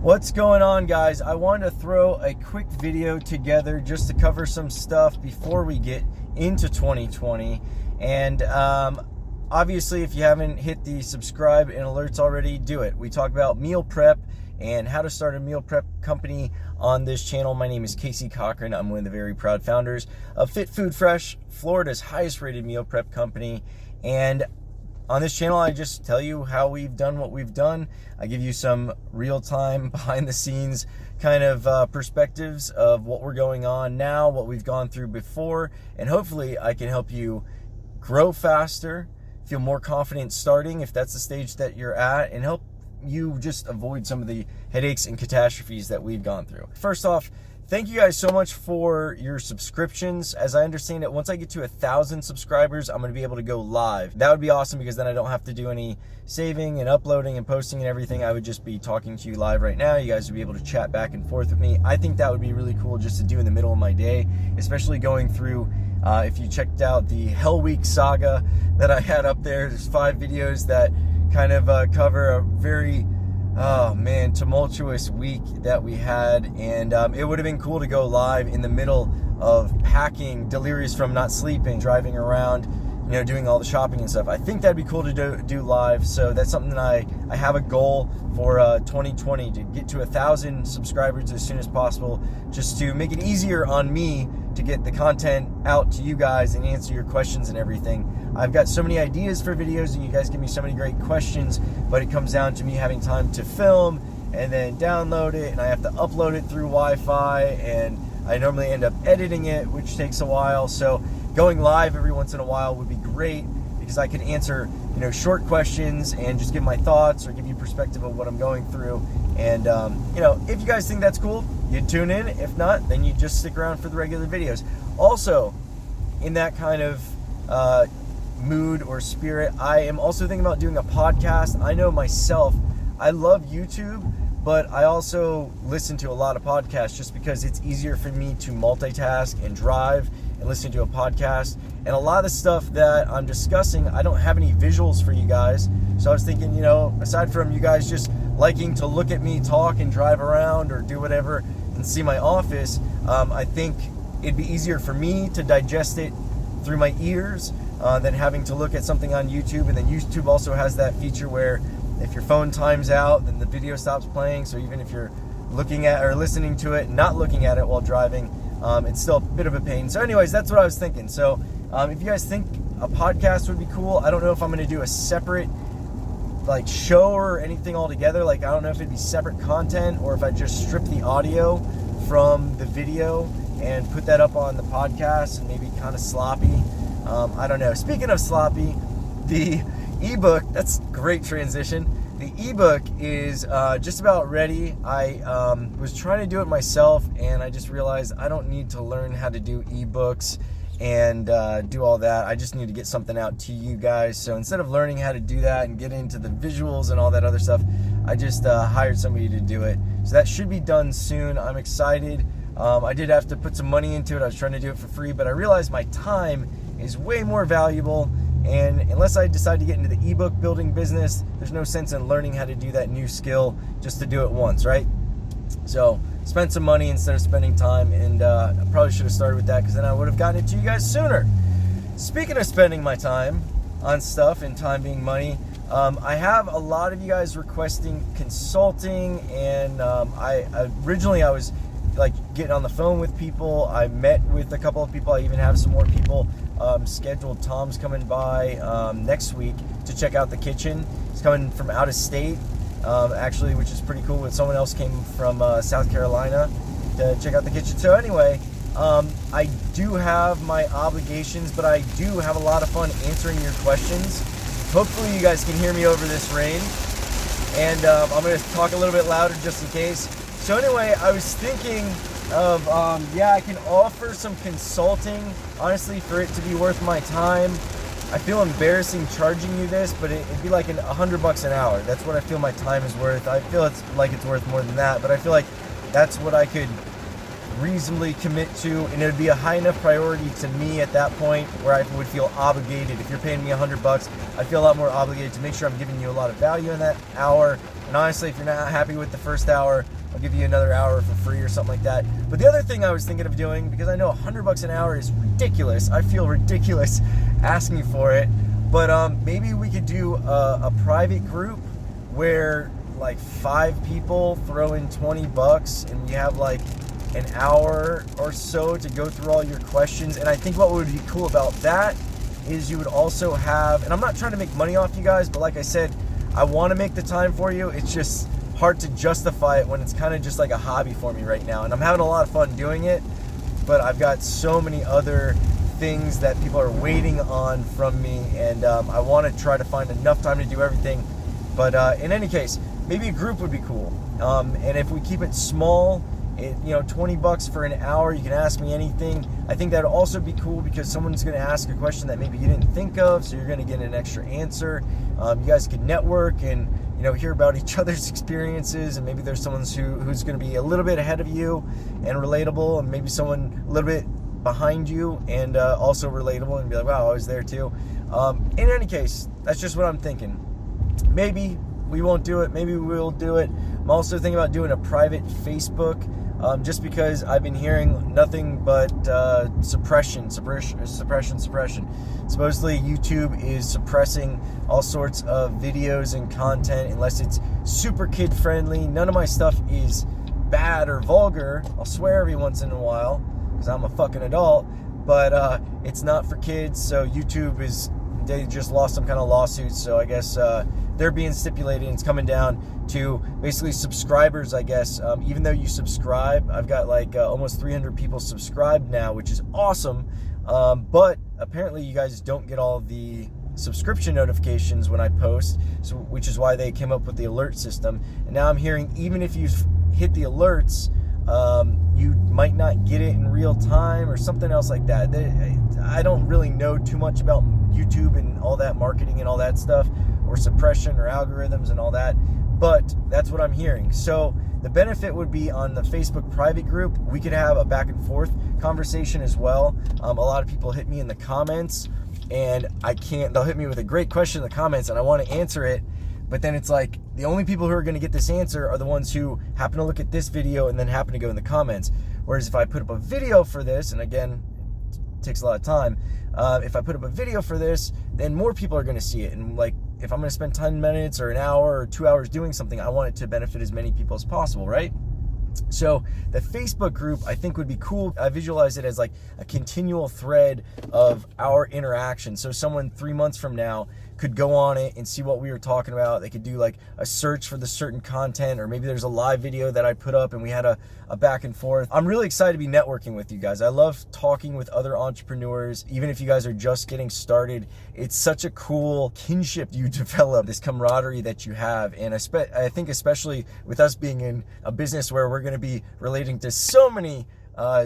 What's going on, guys? I wanted to throw a quick video together just to cover some stuff before we get into 2020. And obviously, if you haven't hit the subscribe and alerts already, do it. We talk about meal prep and how to start a meal prep company on this channel. My name is Casey Cochran. I'm one of the very proud founders of Fit Food Fresh, Florida's highest rated meal prep company. And on this channel, I just tell you how we've done what we've done. I give you some real-time, behind-the-scenes kind of perspectives of what we're going on now, what we've gone through before, and hopefully I can help you grow faster, feel more confident starting if that's the stage that you're at, and help you just avoid some of the headaches and catastrophes that we've gone through. First off, thank you guys so much for your subscriptions. As I understand it, once I get to 1,000 subscribers, I'm going to be able to go live. That would be awesome because then I don't have to do any saving and uploading and posting and everything. I would just be talking to you live right now. You guys would be able to chat back and forth with me. I think that would be really cool just to do in the middle of my day, especially going through, if you checked out the Hell Week saga that I had up there, there's 5 videos that kind of cover a very tumultuous week that we had, and it would have been cool to go live in the middle of packing, delirious from not sleeping, driving around, doing all the shopping and stuff. I think that'd be cool to do live, so that's something that I have a goal for 2020 to get to 1,000 subscribers as soon as possible, just to make it easier on me to get the content out to you guys and answer your questions and everything. I've got so many ideas for videos and you guys give me so many great questions, but it comes down to me having time to film and then download it, and I have to upload it through Wi-Fi, and I normally end up editing it, which takes a while. So going live every once in a while would be great because I can answer short questions and just give my thoughts or give you perspective of what I'm going through. And if you guys think that's cool, you tune in. If not, then you just stick around for the regular videos. Also, in that kind of mood or spirit, I am also thinking about doing a podcast. I know myself, I love YouTube, but I also listen to a lot of podcasts just because it's easier for me to multitask and drive and listen to a podcast. And a lot of the stuff that I'm discussing, I don't have any visuals for you guys. So I was thinking, aside from you guys just liking to look at me talk and drive around or do whatever and see my office, I think it'd be easier for me to digest it through my ears than having to look at something on YouTube. And then YouTube also has that feature where if your phone times out, then the video stops playing. So even if you're looking at or listening to it, not looking at it while driving, it's still a bit of a pain. So anyways, that's what I was thinking. So if you guys think a podcast would be cool, I don't know if I'm going to do a separate show or anything altogether. I don't know if it'd be separate content or if I just strip the audio from the video and put that up on the podcast and maybe kind of sloppy. I don't know. Speaking of sloppy, the ebook, that's great transition. The ebook is just about ready. I was trying to do it myself, and I just realized I don't need to learn how to do ebooks and do all that. I just need to get something out to you guys. So instead of learning how to do that and get into the visuals and all that other stuff, I just hired somebody to do it. So that should be done soon. I'm excited. I did have to put some money into it. I was trying to do it for free, but I realized my time is way more valuable. And unless I decide to get into the ebook building business, there's no sense in learning how to do that new skill just to do it once, right? So spend some money instead of spending time, and I probably should have started with that because then I would have gotten it to you guys sooner. Speaking of spending my time on stuff and time being money, I have a lot of you guys requesting consulting, and originally I was getting on the phone with people. I met with a couple of people. I even have some more people scheduled. Tom's coming by next week to check out the kitchen. He's coming from out of state, actually, which is pretty cool. Someone else came from South Carolina to check out the kitchen. So anyway, I do have my obligations, but I do have a lot of fun answering your questions. Hopefully you guys can hear me over this rain. And I'm going to talk a little bit louder just in case. So anyway, I was thinking of, I can offer some consulting, honestly, for it to be worth my time. I feel embarrassing charging you this, but it'd be like $100 an hour. That's what I feel my time is worth. I feel it's worth more than that, but I feel like that's what I could reasonably commit to, and it would be a high enough priority to me at that point where I would feel obligated. If you're paying me $100, I feel a lot more obligated to make sure I'm giving you a lot of value in that hour. And honestly, if you're not happy with the first hour, I'll give you another hour for free or something like that. But the other thing I was thinking of doing, because I know $100 an hour is ridiculous, I feel ridiculous asking for it, but maybe we could do a private group where like 5 people throw in $20 and you have like an hour or so to go through all your questions. And I think what would be cool about that is you would also have, and I'm not trying to make money off you guys, but like I said, I want to make the time for you. It's just hard to justify it when it's kind of just like a hobby for me right now. And I'm having a lot of fun doing it, but I've got so many other things that people are waiting on from me, and I want to try to find enough time to do everything. But in any case, maybe a group would be cool. And if we keep it small, $20 for an hour, you can ask me anything. I think that would also be cool because someone's going to ask a question that maybe you didn't think of, so you're going to get an extra answer. You guys can network and hear about each other's experiences, and maybe there's someone who's going to be a little bit ahead of you and relatable, and maybe someone a little bit behind you and also relatable, and be like, wow, I was there too. In any case, that's just what I'm thinking. Maybe we won't do it, maybe we'll do it. I'm also thinking about doing a private Facebook, just because I've been hearing nothing but suppression. Supposedly YouTube is suppressing all sorts of videos and content unless it's super kid friendly. None of my stuff is bad or vulgar. I'll swear every once in a while because I'm a fucking adult, but it's not for kids. So YouTube they just lost some kind of lawsuit, so I guess they're being stipulated, and it's coming down to basically subscribers, I guess. Even though you subscribe, I've got like almost 300 people subscribed now, which is awesome, but apparently you guys don't get all the subscription notifications when I post, so which is why they came up with the alert system. And now I'm hearing even if you've hit the alerts, you might not get it in real time or something else like that. I don't really know too much about YouTube and all that marketing and all that stuff, or suppression or algorithms and all that, but that's what I'm hearing. So the benefit would be on the Facebook private group, we could have a back and forth conversation as well. A lot of people hit me in the comments, and they'll hit me with a great question in the comments, and I want to answer it, but then it's like the only people who are going to get this answer are the ones who happen to look at this video and then happen to go in the comments. Whereas if I put up a video for this, and again, it takes a lot of time, if I put up a video for this, then more people are going to see it. And like, if I'm going to spend 10 minutes or an hour or 2 hours doing something, I want it to benefit as many people as possible, right? So the Facebook group, I think, would be cool. I visualize it as like a continual thread of our interaction. So someone 3 months from now could go on it and see what we were talking about. They could do like a search for the certain content, or maybe there's a live video that I put up and we had a back and forth. I'm really excited to be networking with you guys. I love talking with other entrepreneurs, even if you guys are just getting started. It's such a cool kinship you develop, this camaraderie that you have. And I think especially with us being in a business where we're going to be relating to so many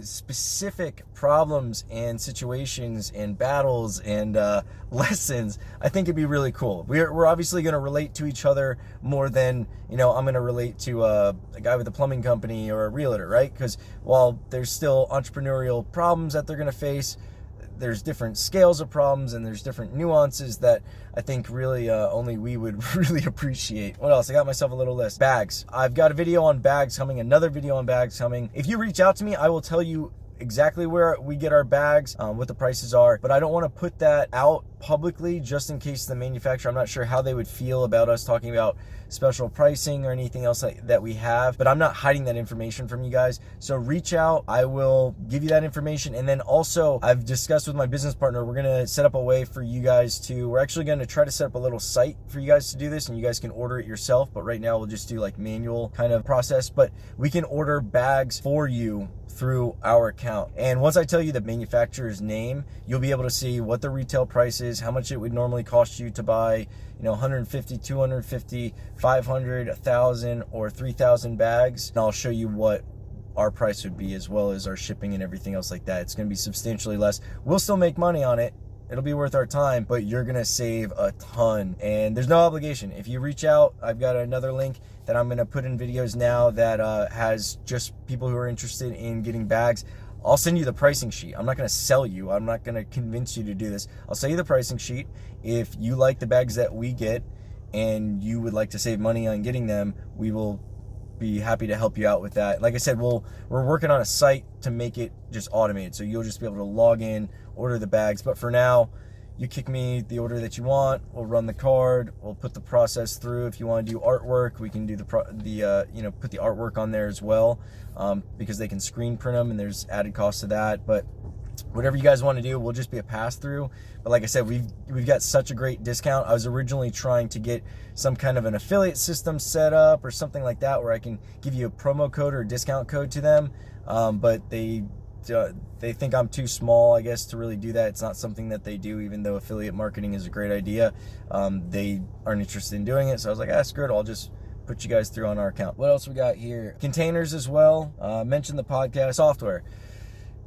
specific problems and situations and battles and lessons, I think it'd be really cool. We're obviously going to relate to each other more than, I'm going to relate to a guy with a plumbing company or a realtor, right? Because while there's still entrepreneurial problems that they're going to face, there's different scales of problems and there's different nuances that I think really only we would really appreciate. What else? I got myself a little list. Bags. I've got a video on bags coming, another video on bags coming. If you reach out to me, I will tell you exactly where we get our bags, what the prices are, but I don't want to put that out publicly just in case the manufacturer, I'm not sure how they would feel about us talking about special pricing or anything else that we have, but I'm not hiding that information from you guys. So reach out, I will give you that information. And then also I've discussed with my business partner, we're going to set up a way for you guys we're actually going to try to set up a little site for you guys to do this, and you guys can order it yourself. But right now we'll just do like manual kind of process, but we can order bags for you through our account. And once I tell you the manufacturer's name, you'll be able to see what the retail price is, how much it would normally cost you to buy, 150, 250, 500, 1,000, or 3,000 bags. And I'll show you what our price would be, as well as our shipping and everything else like that. It's going to be substantially less. We'll still make money on it, It'll be worth our time, but you're gonna save a ton. And there's no obligation. If you reach out, I've got another link that I'm gonna put in videos now that has just people who are interested in getting bags. I'll send you the pricing sheet. I'm not gonna sell you. I'm not gonna convince you to do this. I'll sell you the pricing sheet. If you like the bags that we get and you would like to save money on getting them, we will be happy to help you out with that. Like I said, we're working on a site to make it just automated, so you'll just be able to log in, order the bags. But for now, you kick me the order that you want, we'll run the card, we'll put the process through. If you want to do artwork, we can do put the artwork on there as well, because they can screen print them and there's added cost to that. But whatever you guys want to do will just be a pass-through. But like I said, we've got such a great discount. I was originally trying to get some kind of an affiliate system set up or something like that where I can give you a promo code or a discount code to them, but they think I'm too small, I guess, to really do that. It's not something that they do, even though affiliate marketing is a great idea. They aren't interested in doing it, so I was like, screw it, I'll just put you guys through on our account. What else we got here? Containers as well. Mentioned the podcast. Software.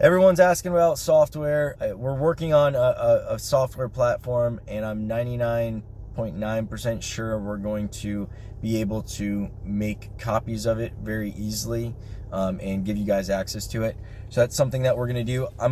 Everyone's asking about software. We're working on a software platform, and I'm 99.9% sure we're going to be able to make copies of it very easily, and give you guys access to it. So that's something that we're going to do. I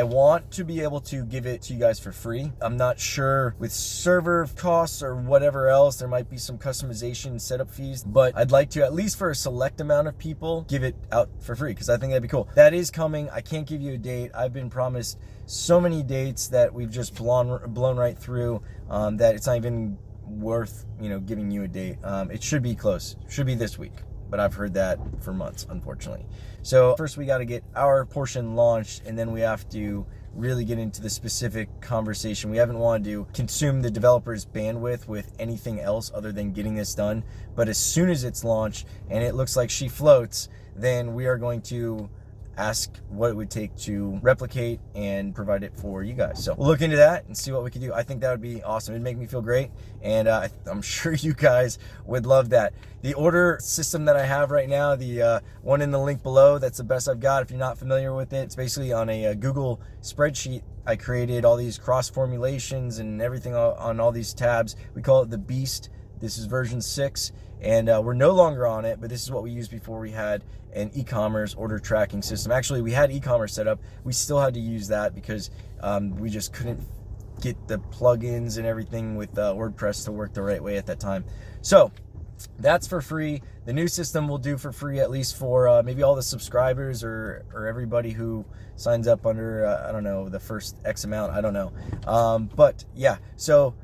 want to be able to give it to you guys for free. I'm not sure with server costs or whatever else. There might be some customization setup fees, but I'd like to, at least for a select amount of people, give it out for free, because I think that'd be cool. That is coming. I can't give you a date. I've been promised so many dates that we've just blown right through, that it's not even worth giving you a date. It should be close. It should be this week, but I've heard that for months, unfortunately. So first we got to get our portion launched, and then we have to really get into the specific conversation. We haven't wanted to consume the developer's bandwidth with anything else other than getting this done. But as soon as it's launched and it looks like she floats, then we are going to ask what it would take to replicate and provide it for you guys. So we'll look into that and see what we can do. I think that would be awesome. It'd make me feel great, and I'm sure you guys would love that. The order system that I have right now, the one in the link below, that's the best I've got. If you're not familiar with it, it's basically on a Google spreadsheet. I created all these cross formulations and everything on all these tabs. We call it the Beast. This is version 6, and we're no longer on it, but this is what we used before we had an e-commerce order tracking system. Actually, we had e-commerce set up. We still had to use that because we just couldn't get the plugins and everything with WordPress to work the right way at that time. So that's for free. The new system will do for free, at least for maybe all the subscribers or everybody who signs up under, I don't know, the first X amount. I don't know. But yeah, so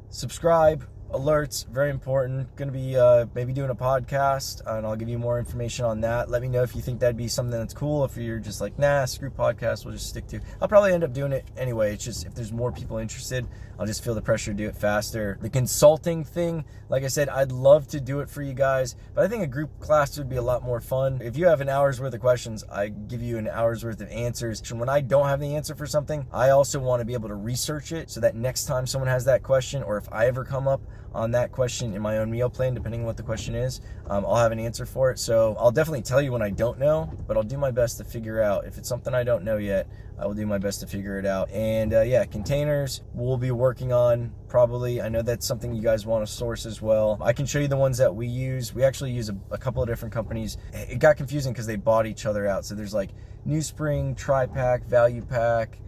subscribe. Alerts, very important. Going to be maybe doing a podcast, and I'll give you more information on that. Let me know if you think that'd be something that's cool. If you're just like, nah, screw podcasts, we'll just stick to. I'll probably end up doing it anyway. It's just if there's more people interested, I'll just feel the pressure to do it faster. The consulting thing, like I said, I'd love to do it for you guys, but I think a group class would be a lot more fun. If you have an hour's worth of questions, I give you an hour's worth of answers. And when I don't have the answer for something, I also want to be able to research it so that next time someone has that question, or if I ever come up on that question in my own meal plan, depending on what the question is, I'll have an answer for it. So I'll definitely tell you when I don't know, but I'll do my best to figure out. If it's something I don't know yet, I will do my best to figure it out. And yeah, containers we'll be working on probably. I know that's something you guys want to source as well. I can show you the ones that we use. We actually use a couple of different companies. It got confusing because they bought each other out. So there's like New Spring, Tri-Pack, Value Pack,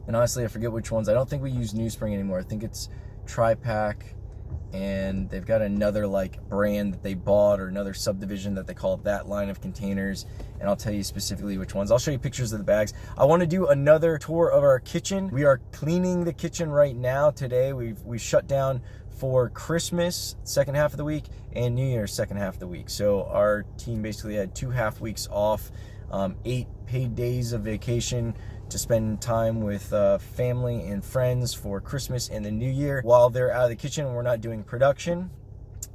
and honestly, I forget which ones. I don't think we use New Spring anymore. I think it's Tri-Pack, and they've got another like brand that they bought, or another subdivision that they call that line of containers, and I'll tell you specifically which ones. I'll show you pictures of the bags. I want to do another tour of our kitchen. We are cleaning the kitchen right now. Today we shut down for Christmas second half of the week and New Year's second half of the week. So our team basically had 2 half weeks off, 8 paid days of vacation to spend time with family and friends for Christmas and the New Year. While they're out of the kitchen and we're not doing production,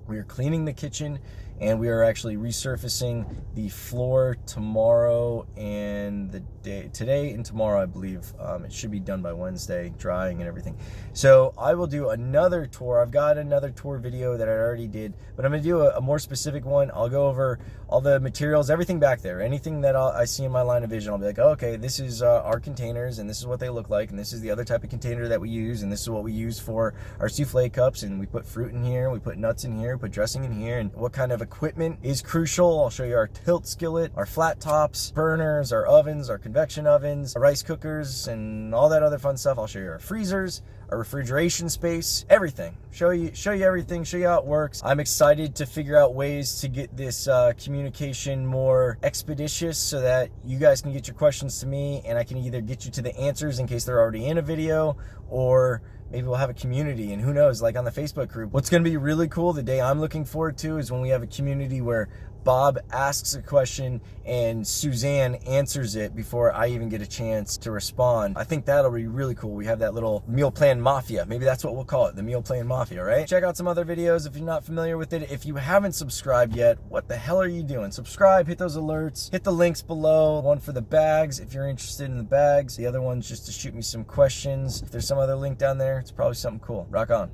we are cleaning the kitchen and we are actually resurfacing the floor tomorrow and today and tomorrow, I believe. It should be done by Wednesday, drying and everything. So I will do another tour. I've got another tour video that I already did, but I'm going to do a more specific one. I'll go over all the materials, everything back there, anything that I see in my line of vision. I'll be like, oh, okay, this is our containers, and this is what they look like, and this is the other type of container that we use, and this is what we use for our souffle cups, and we put fruit in here, we put nuts in here, we put dressing in here, and what kind of equipment is crucial. I'll show you our tilt skillet, our flat tops, burners, our ovens, our convection ovens, our rice cookers, and all that other fun stuff. I'll show you our freezers, our refrigeration space, everything. Show you everything, show you how it works. I'm excited to figure out ways to get this communication more expeditious so that you guys can get your questions to me and I can either get you to the answers in case they're already in a video, or maybe we'll have a community, and who knows, like on the Facebook group. What's going to be really cool, the day I'm looking forward to, is when we have a community where Bob asks a question and Suzanne answers it before I even get a chance to respond. I think that'll be really cool. We have that little meal plan mafia. Maybe that's what we'll call it, the meal plan mafia, right? Check out some other videos if you're not familiar with it. If you haven't subscribed yet, what the hell are you doing? Subscribe, hit those alerts, hit the links below. One for the bags if you're interested in the bags. The other one's just to shoot me some questions. If there's some other link down there, it's probably something cool. Rock on.